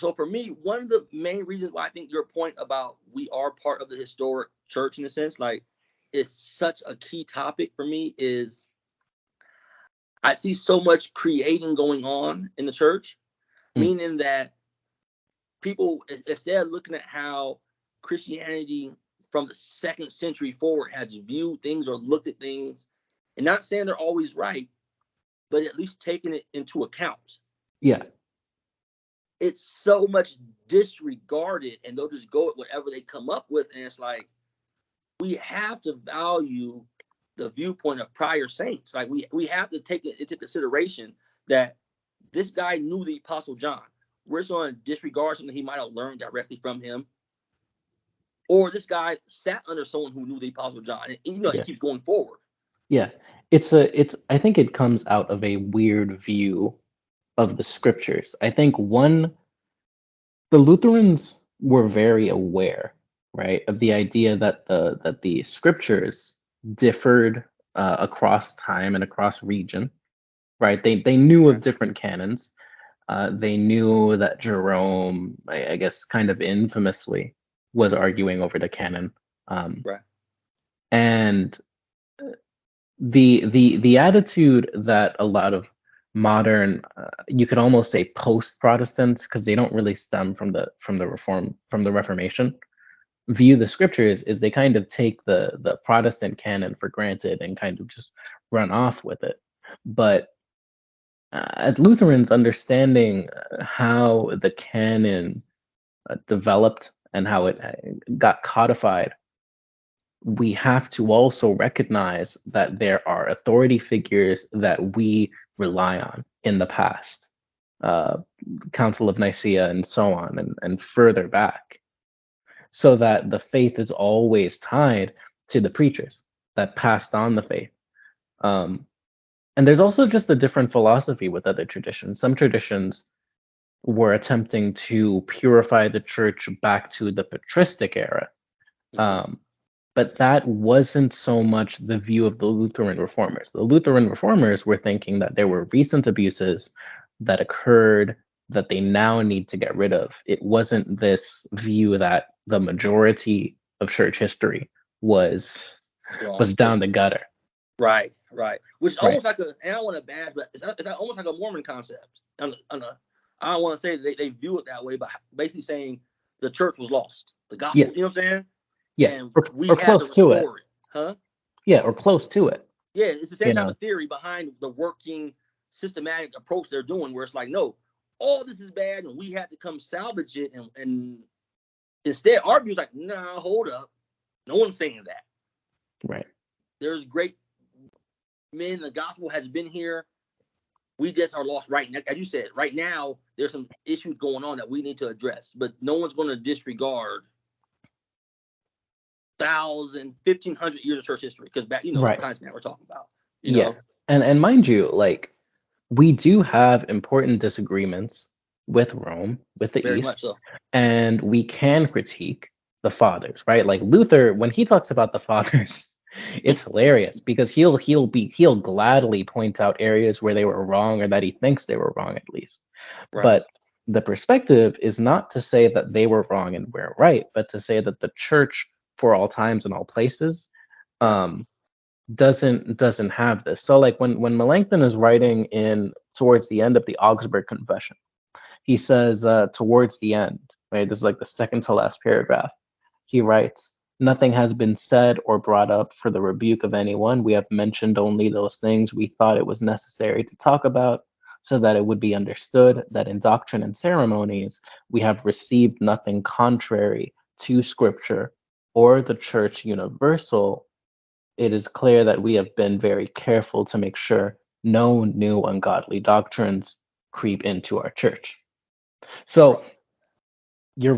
so for me, one of the main reasons why I think your point about we are part of the historic church in a sense, like, is such a key topic for me is I see so much creating going on in the church, meaning that people, instead of looking at how Christianity from the 2nd century forward has viewed things or looked at things, and not saying they're always right, but at least taking it into account. Yeah. It's so much disregarded, and they'll just go with whatever they come up with. And it's like, we have to value the viewpoint of prior saints. Like, we have to take it into consideration that this guy knew the Apostle John. We're just going to disregard something he might have learned directly from him. Or this guy sat under someone who knew the Apostle John. And it keeps going forward. Yeah. I think it comes out of a weird view of the scriptures. I think the Lutherans were very aware, right, of the idea that the scriptures differed across time and across region, right? They knew of different canons. They knew that Jerome, I guess, kind of infamously was arguing over the canon. Right. And the attitude that a lot of modern, you could almost say post-Protestants, because they don't really stem from the Reformation, view the scriptures is they kind of take the Protestant canon for granted and kind of just run off with it. But as Lutherans, understanding how the canon developed and how it got codified, we have to also recognize that there are authority figures that we rely on in the past, Council of Nicaea and so on, and further back, so that the faith is always tied to the preachers that passed on the faith. And there's also just a different philosophy with other traditions. Some traditions were attempting to purify the church back to the patristic era. But that wasn't so much the view of the Lutheran reformers. The Lutheran reformers were thinking that there were recent abuses that occurred that they now need to get rid of. It wasn't this view that the majority of church history was down the gutter. Right. Which is almost like and I don't want to bash, but it's almost like a Mormon concept. I don't want to say they view it that way, but basically saying the church was lost. The gospel, you know what I'm saying? Yeah, and or close to it. Huh? Yeah, or close to it. Yeah, it's the same kind of theory behind the working systematic approach they're doing, where it's like, no, all this is bad, and we have to come salvage it, and instead our view's like, nah, hold up, no one's saying that. Right. There's great men. The gospel has been here. We just are lost right now. As you said, right now there's some issues going on that we need to address, but no one's going to disregard 1,000, 1,500 years of church history, because back, the times now we're talking about. You know? And mind you, like, we do have important disagreements with Rome, with the Very East, much so. And we can critique the fathers, right? Like Luther, when he talks about the fathers, it's hilarious because he'll gladly point out areas where they were wrong, or that he thinks they were wrong at least. Right. But the perspective is not to say that they were wrong and we're right, but to say that the church for all times and all places doesn't have this. So like when Melanchthon is writing in towards the end of the Augsburg Confession, he says towards the end, right, this is like the second to last paragraph, he writes, "Nothing has been said or brought up for the rebuke of anyone. We have mentioned only those things we thought it was necessary to talk about, so that it would be understood that in doctrine and ceremonies we have received nothing contrary to Scripture or the Church universal. It is clear that we have been very careful to make sure no new ungodly doctrines creep into our church." So you're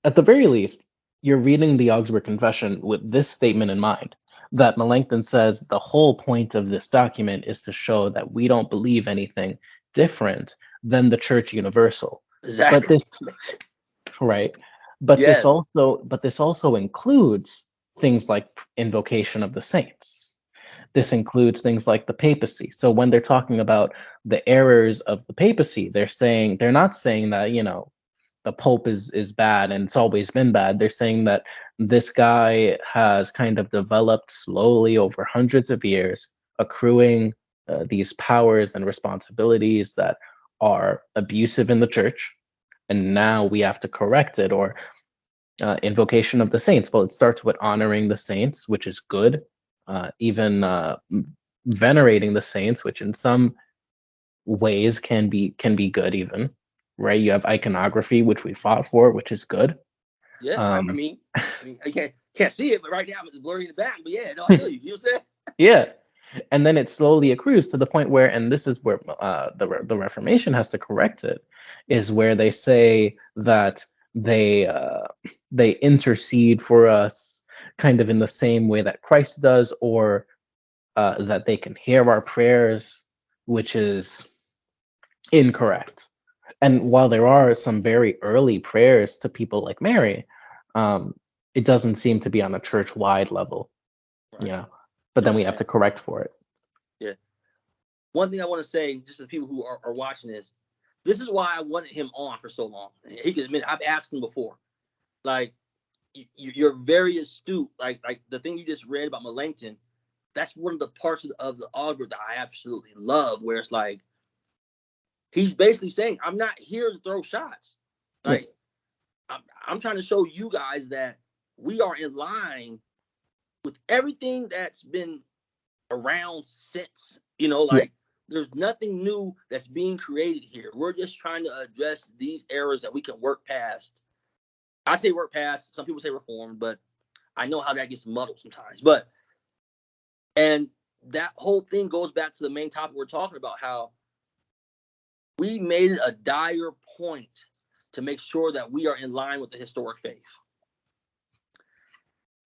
at the very least, you're reading the Augsburg Confession with this statement in mind, that Melanchthon says the whole point of this document is to show that we don't believe anything different than the Church universal. Exactly. But this, right? But this also includes things like invocation of the saints. this includes things like the papacy. So when they're talking about the errors of the papacy, they're not saying that, the Pope is bad and it's always been bad. They're saying that this guy has kind of developed slowly over hundreds of years, accruing these powers and responsibilities that are abusive in the church, and now we have to correct it. Or invocation of the saints. Well, it starts with honoring the saints, which is good. Even venerating the saints, which in some ways can be good even, right? You have iconography, which we fought for, which is good. Yeah, I mean, I can't see it, but right now it's blurry in the back. But yeah, no, I feel you. You know what I'm saying? Yeah, and then it slowly accrues to the point where, and this is where the Reformation has to correct it, is where they say that they intercede for us kind of in the same way that Christ does, or that they can hear our prayers, which is incorrect. And while there are some very early prayers to people like Mary, it doesn't seem to be on a church-wide level, Right. But then we have to correct for it. Yeah. One thing I want to say, just to people who are watching this is why I wanted him on for so long. He could admit, I've asked him before, like, you're very astute. Like the thing you just read about Melanchthon, that's one of the parts of the augur that I absolutely love, where it's like, he's basically saying, I'm not here to throw shots. Like, I'm trying to show you guys that we are in line with everything that's been around since, there's nothing new that's being created here. We're just trying to address these errors that we can work past. I say work past, some people say reform, but I know how that gets muddled sometimes. And that whole thing goes back to the main topic we're talking about, how we made it a dire point to make sure that we are in line with the historic faith.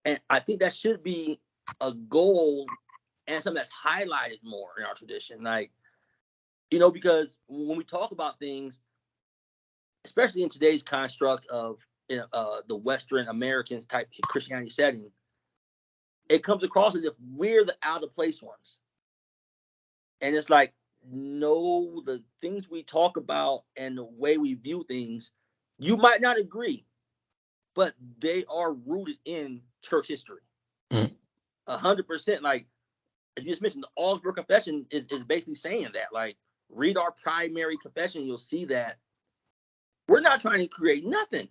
And I think that should be a goal and something that's highlighted more in our tradition. Like, because when we talk about things, especially in today's construct of the Western Americans type Christianity setting, it comes across as if we're the out of place ones. And it's like, no, the things we talk about and the way we view things, you might not agree, but they are rooted in church history. 100%. Like, as you just mentioned, the Augsburg Confession is basically saying that. Like, read our primary confession, you'll see that we're not trying to create nothing.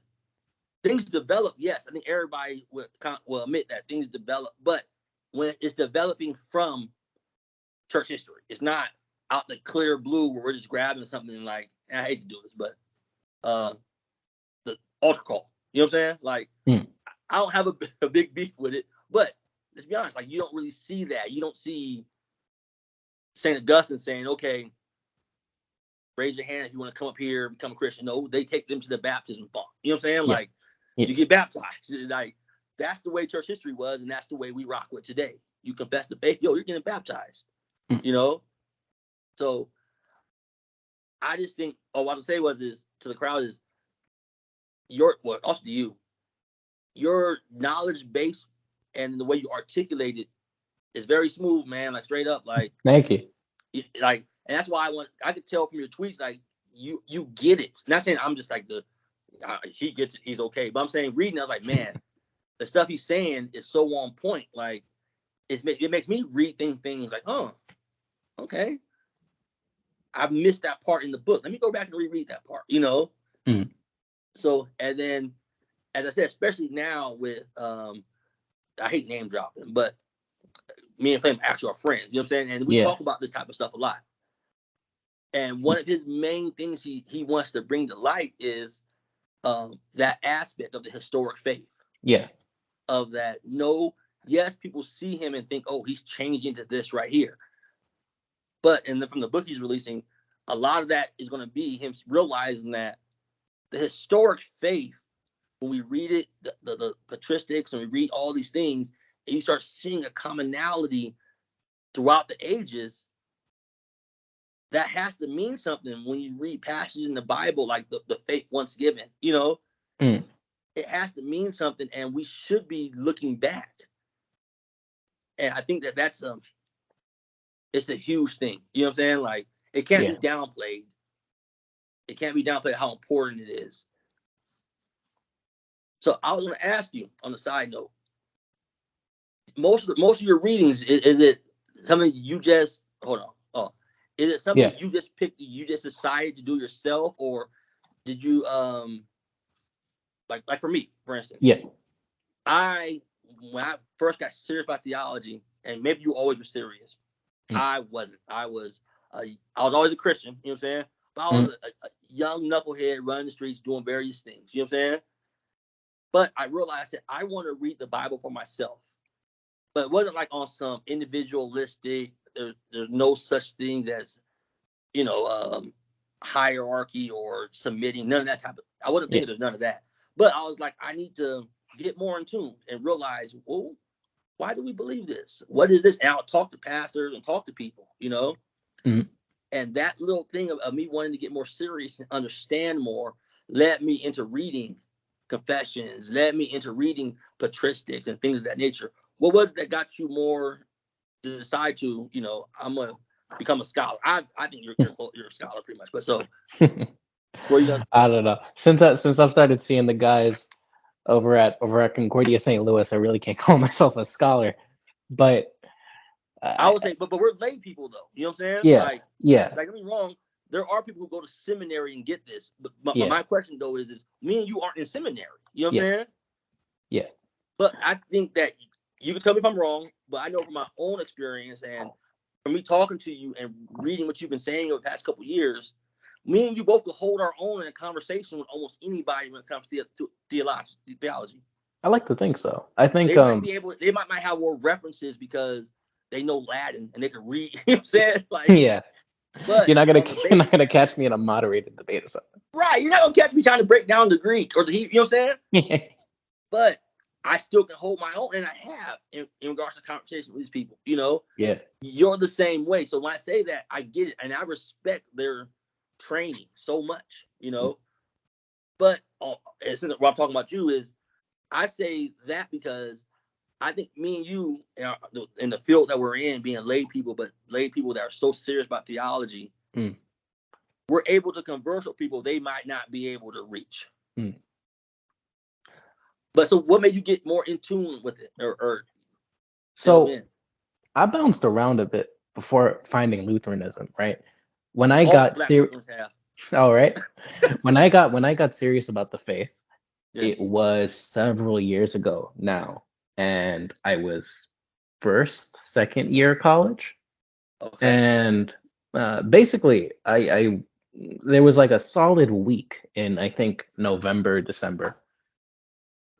Things develop, yes. I think everybody will admit that things develop, but when it's developing from church history, it's not out the clear blue where we're just grabbing something and like, and I hate to do this, but the altar call, you know what I'm saying? Like, I don't have a big beef with it, but let's be honest, like, you don't really see that. You don't see St. Augustine saying, okay, raise your hand if you want to come up here, become a Christian. No, they take them to the baptism font. You know what I'm saying? Like, you get baptized. Like, that's the way church history was, and that's the way we rock with today. You confess the faith, you're getting baptized. So I just think, what I was say is to the crowd is also to you, your knowledge base and the way you articulate it is very smooth, man. Like, straight up, like, thank you. Like, and that's why I could tell from your tweets, like, you get it. Not saying I'm just like he gets it, he's okay. But I'm saying, reading, I was like, man, the stuff he's saying is so on point. Like, it makes me rethink things like, okay, I've missed that part in the book. Let me go back and reread that part, So, and then, as I said, especially now with, I hate name dropping, but me and Flame actually are friends, you know what I'm saying? And we talk about this type of stuff a lot. And one of his main things he wants to bring to light is that aspect of the historic faith. Yeah. Of that, yes, people see him and think, oh, he's changing to this right here. But and then from the book he's releasing, a lot of that is going to be him realizing that the historic faith, when we read it, the patristics, and we read all these things, and you start seeing a commonality throughout the ages, that has to mean something when you read passages in the Bible like the faith once given, It has to mean something, and we should be looking back. And I think that's it's a huge thing. You know what I'm saying? Like, it can't Yeah. be downplayed. It can't be downplayed how important it is. So I was going to ask you on the side note, most of your readings, is it something you just hold on? Oh, is it something Yeah. you just picked? You just decided to do yourself, or did you like for me, for instance? Yeah. When I first got serious about theology, and maybe you always were serious, I wasn't. I was always a Christian. You know what I'm saying? But I was a young knucklehead running the streets doing various things. You know what I'm saying? But I realized that I want to read the Bible for myself. But it wasn't like on some individualistic, there's no such thing as, hierarchy or submitting, none of that type of, I wasn't thinking there's none of that. But I was like, I need to get more in tune and realize, well, why do we believe this? What is this? And I'll talk to pastors and talk to people, And that little thing of me wanting to get more serious and understand more led me into reading confessions, led me into reading patristics and things of that nature. What was it that got you more to decide to, I'm gonna become a scholar? I think you're a scholar pretty much. But so, where you gonna? I don't know. Since I've started seeing the guys over at Concordia St. Louis, I really can't call myself a scholar. But I would say, but we're lay people though. You know what I'm saying? Yeah. Like, yeah. Like, don't get me wrong. There are people who go to seminary and get this. But Yeah. my question though is me and you aren't in seminary. You know what I'm saying? Yeah. But I think that you can tell me if I'm wrong, but I know from my own experience and from me talking to you and reading what you've been saying over the past couple of years, me and you both could hold our own in a conversation with almost anybody when it comes to theology. I like to think so. I think they might be able. They might have more references because they know Latin and they can read. You know what I'm saying? Like, yeah. But you're not gonna catch me in a moderated debate or something. Right. You're not gonna catch me trying to break down the Greek or the Hebrew. You know what I'm saying? But I still can hold my own, and I have in regards to conversation with these people. Yeah. You're the same way. So when I say that, I get it, and I respect their training so much. But what I'm talking about you is, I say that because I think me and you in the field that we're in, being lay people, but lay people that are so serious about theology, we're able to converse with people they might not be able to reach. But so what made you get more in tune with it? So I bounced around a bit before finding Lutheranism, right? When I got serious, all right. when I got serious about the faith, it was several years ago now, and I was second year college, and basically, I there was like a solid week in, I think, November, December,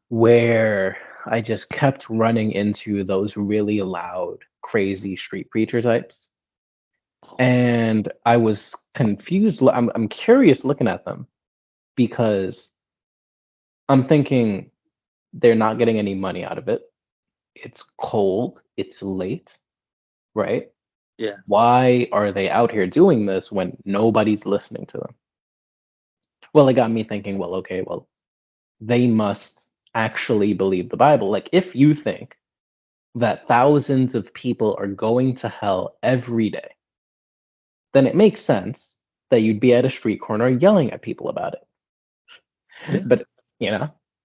where I just kept running into those really loud, crazy street preacher types. And I was confused. I'm curious looking at them because I'm thinking they're not getting any money out of it. It's cold. It's late, right? Yeah. Why are they out here doing this when nobody's listening to them? Well, it got me thinking, okay, they must actually believe the Bible. Like, if you think that thousands of people are going to hell every day, then it makes sense that you'd be at a street corner yelling at people about it. Yeah. But,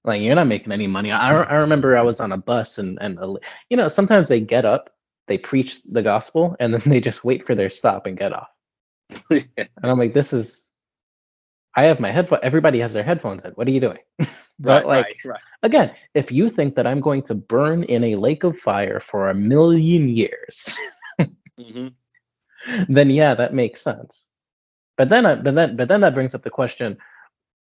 like, you're not making any money. I remember I was on a bus and sometimes they get up, they preach the gospel, and then they just wait for their stop and get off. And I'm like, I have my headphone. Everybody has their headphones in. What are you doing? But right. Again, if you think that I'm going to burn in a lake of fire for 1,000,000 years, then yeah, that makes sense. But then that brings up the question: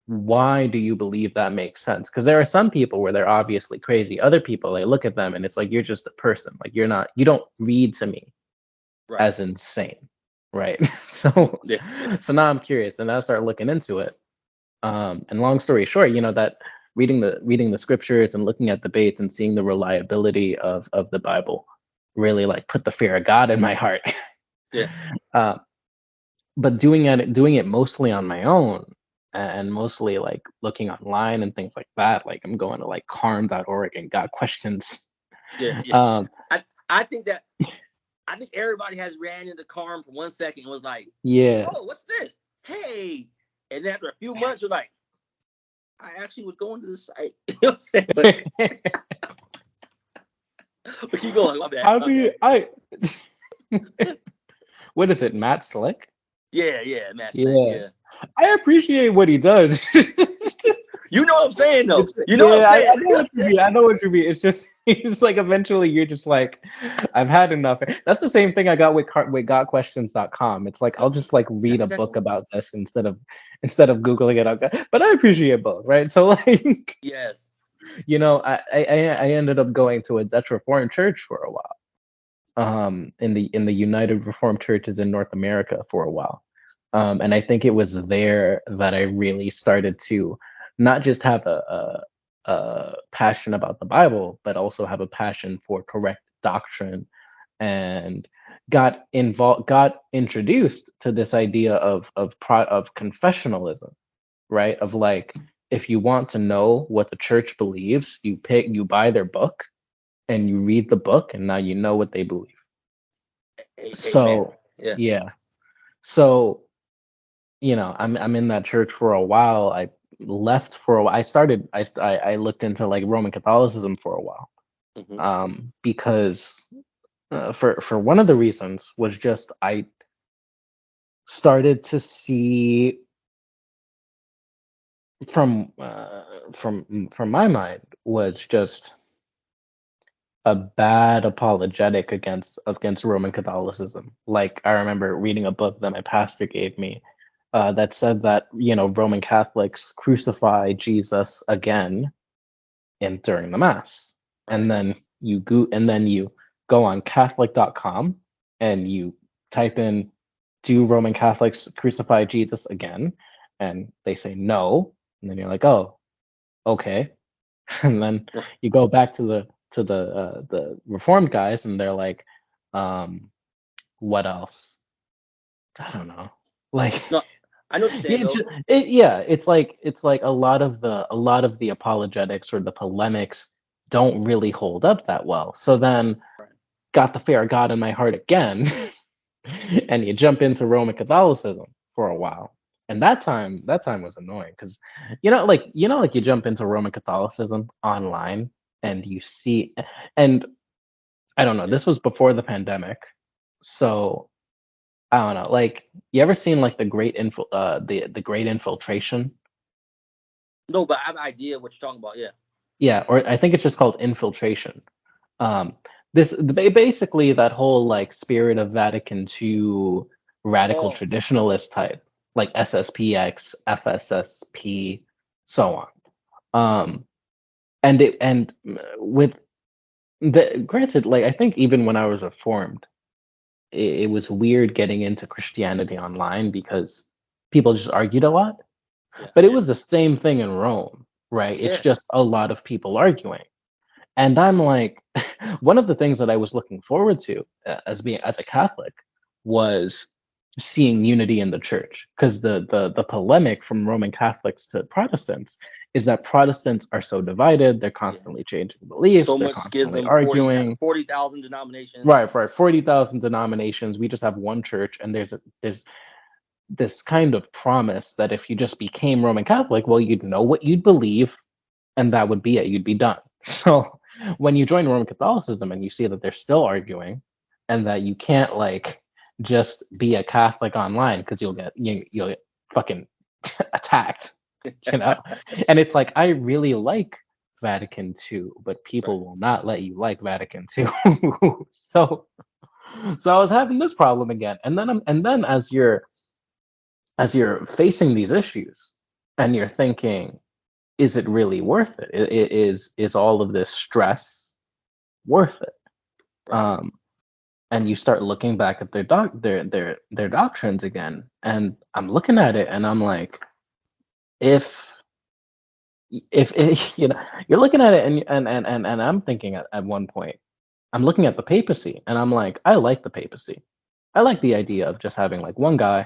why do you believe that makes sense? Because there are some people where they're obviously crazy. Other people, I look at them and it's like, you're just a person. Like, you don't read to me as insane, right? So now I'm curious, and I start looking into it. And long story short, that reading the scriptures and looking at debates and seeing the reliability of the Bible really like put the fear of God in my heart. But doing it mostly on my own and mostly like looking online and things like that. Like, I'm going to like carm.org and got questions. I think that I think everybody has ran into Carm for 1 second and was like, Yeah. "Oh, what's this? Hey!" And then after a few months, you're like, "I actually was going to the site." You know what I'm saying? But keep going. My bad. I mean, what is it, Matt Slick? Yeah, Matt Slick. Yeah. Yeah. I appreciate what he does. You know what I'm saying, though. You know what I'm Yeah, saying. I know what you mean. I know what you mean. It's just, it's like eventually you're just like, I've had enough. That's the same thing I got with gotquestions.com. It's like I'll just like read That's a exactly book what. about this instead of googling it. But I appreciate both, right? So like, Yes. I ended up going to a Dutch Reformed church for a while. In the United Reformed Churches in North America for a while. And I think it was there that I really started to not just have a passion about the Bible, but also have a passion for correct doctrine, and got introduced to this idea of confessionalism, right? Of like, if you want to know what the church believes, you buy their book and you read the book, and now you know what they believe. Amen. So Yeah. yeah, so I'm in that church for a while. I left for a while. I looked into like Roman Catholicism for a while, Hmm. because for one of the reasons was just I started to see from my mind was just a bad apologetic against Roman Catholicism. Like, I remember reading a book that my pastor gave me, that said that Roman Catholics crucify Jesus again during the Mass, Right. and then you go on Catholic.com and you type in, "Do Roman Catholics crucify Jesus again?" And they say no, and then you're like, "Oh, okay." And then you go back to the Reformed guys, and they're like, what else? I don't know. Like, No, I know what you're saying, though. it's like a lot of the apologetics or the polemics don't really hold up that well. So then, Right. got the fear of God in my heart again, and you jump into Roman Catholicism for a while. And that time was annoying, because like you jump into Roman Catholicism online and you see, and I don't know, Yeah. this was before the pandemic. So I don't know, like, you ever seen like the Great Infiltration? No, but I have an idea what you're talking about. Yeah. Yeah, or I think it's just called Infiltration. Um, basically that whole like Spirit of Vatican II radical Oh, traditionalist yeah. type, like SSPX, FSSP, so on. Um, and with the granted, like, I think even when I was reformed, it was weird getting into Christianity online because people just argued a lot. Yeah. But it Yeah. was the same thing in Rome, right? It's Yeah. just a lot of people arguing. And I'm like, one of the things that I was looking forward to, as a Catholic, was seeing unity in the church, because the polemic from Roman Catholics to Protestants is that Protestants are so divided, they're Yeah. constantly changing So beliefs, they're much constantly schism. 40, arguing. 40,000 denominations. Right, 40,000 denominations. We just have one church, and there's this kind of promise that if you just became Roman Catholic, well, you'd know what you'd believe, and that would be it. You'd be done. So when you join Roman Catholicism and you see that they're still arguing, and that you can't like just be a Catholic online because you'll get fucking attacked, you know. And it's like, I really like Vatican II, but Right. people will not let you like Vatican II. so so I was having this problem again, and then as you're facing these issues, and you're thinking, is it really worth it? Is all of this stress worth it? Right. Um, and you start looking back at their doctrines again, and I'm looking at it, and I'm like, if if you're looking at it, and I'm thinking at one point, I'm looking at the papacy, and I'm like, I like the papacy. I like the idea of just having like one guy,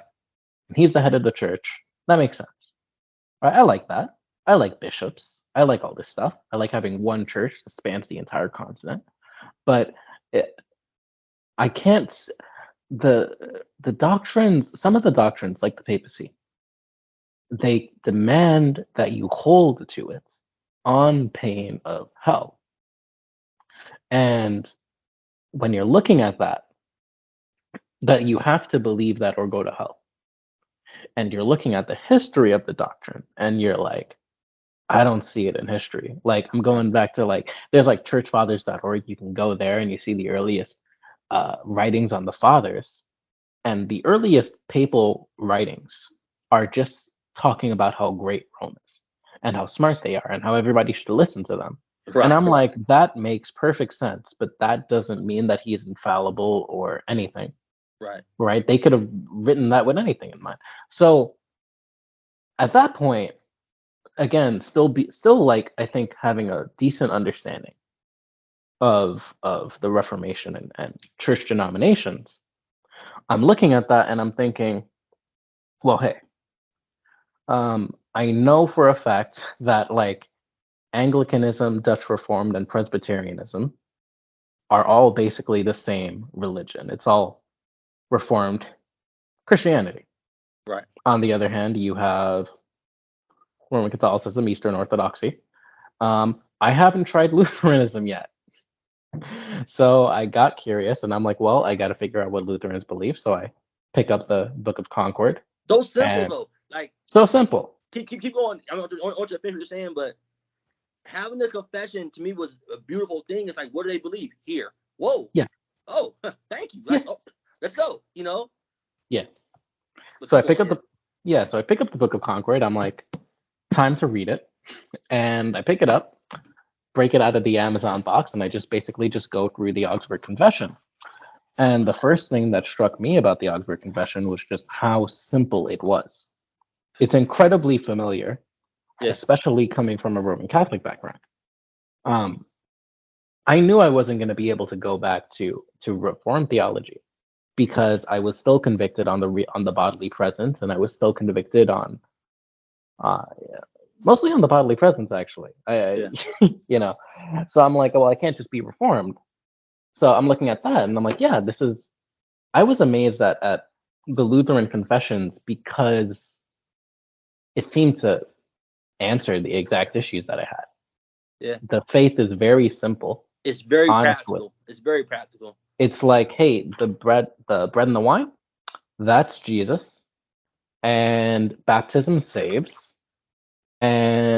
and he's the head Yeah. of the church. That makes sense. Right? I like that. I like bishops. I like all this stuff. I like having one church that spans the entire continent. But it, I can't the doctrines, some of the doctrines like the papacy, they demand that you hold to it on pain of hell. And when you're looking at that you have to believe that or go to hell. And you're looking at the history of the doctrine and you're like, I don't see it in history. Like I'm going back to like there's like churchfathers.org. You can go there and you see the earliest writings on the fathers, and the earliest papal writings are just talking about how great Rome is and how smart they are and how everybody should listen to them. And Right. I'm like, that makes perfect sense, but that doesn't mean that he's infallible or anything, Right. right? They could have written that with anything in mind. So at that point, again, still like I think having a decent understanding of the Reformation and church denominations, I'm looking at that and I'm thinking, well, hey, I know for a fact that like Anglicanism, Dutch Reformed, and Presbyterianism are all basically the same religion. It's all Reformed Christianity. Right. On the other hand, you have Roman Catholicism, Eastern Orthodoxy. I haven't tried Lutheranism yet. So I got curious and I'm like, well, I got to figure out what Lutherans believe. So I pick up the Book of Concord. So simple And though. Like so simple. keep going. I don't want you to finish what you're saying, but having the confession to me was a beautiful thing. It's like, what do they believe here? Whoa. Yeah. Oh, thank you. Yeah. Like, oh, let's go. Yeah. But So I keep pick going, up so I pick up the Book of Concord. I'm like, time to read it. And I pick it up, break it out of the Amazon box, and I just basically just go through the Augsburg Confession. And the first thing that struck me about the Augsburg Confession was just how simple it was. It's incredibly familiar, Yeah. especially coming from a Roman Catholic background. I knew I wasn't going to be able to go back to Reformed theology because I was still convicted on the bodily presence, and I was still convicted on mostly on the bodily presence actually. Yeah. You know, so I'm like, well, I can't just be Reformed. So I'm looking at that, and I'm like, yeah, this is. I was amazed at the Lutheran confessions because it seemed to answer the exact issues that I had. Yeah. The faith is very simple. It's very Honestly. practical. It's very practical. It's like, hey, the bread and the wine, that's Jesus, and baptism saves, and